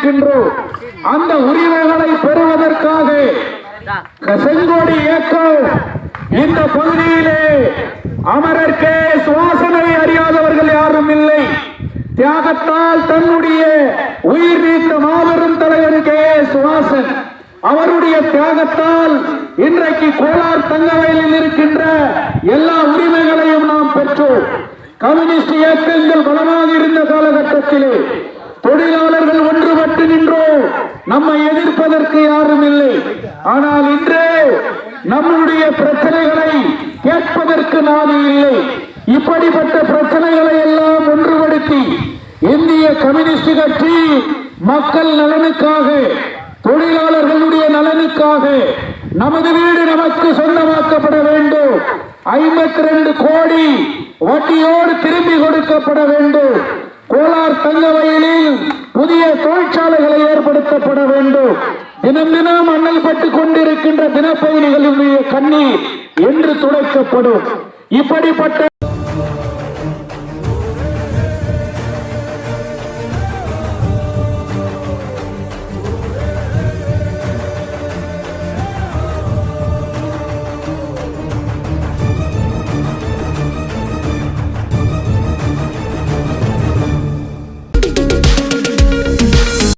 இருக்கின்றோம். அந்த உரிமைகளை பெறுவதற்காக செங்கோடி இயக்கம் இந்த பகுதியிலே அமரர் கே சுவாசனை அறியாதவர்கள் யாரும் இல்லை. தியாகத்தால் தன்னுடைய உயிர் நீத்த மாபெரும் தலைவர் கே சுவாசன் அவருடைய தியாகத்தால் இன்றைக்கு கோலார் தங்கவயலில் இருக்கின்ற எல்லா உரிமைகளையும் நாம் பெற்றோம். கம்யூனிஸ்ட் இயக்கங்கள் பலமாக இருந்த காலகட்டத்திலே தொழிலாளர்கள் ஒன்றுபட்டு நின்றோம். நம்மை எதிர்ப்பதற்கு யாரும் இல்லை. ஆனால் இன்று நம்முடைய பிரச்சனைகளை கேட்பதற்கு நாதி இல்லை. இப்படிப்பட்ட பிரச்சனைகளை எல்லாம் ஒன்றுபடுத்தி இந்திய கம்யூனிஸ்ட் கட்சி மக்கள் நலனுக்காக தொழிலாளர்களுடைய நலனுக்காக நமது வீடு நமக்கு சொந்தமாக்கப்பட வேண்டும், 52 கோடி வட்டியோடு திரும்பி கொடுக்கப்பட வேண்டும், கோலார் தங்கவயலில் புதிய தொழிற்சாலைகளை ஏற்படுத்தப்பட வேண்டும், தினம் தினம் அண்ணல் பட்டுக் கொண்டிருக்கின்ற தினப்பயணிகளுடைய கண்ணீர் என்று துடைக்கப்படும். இப்படிப்பட்ட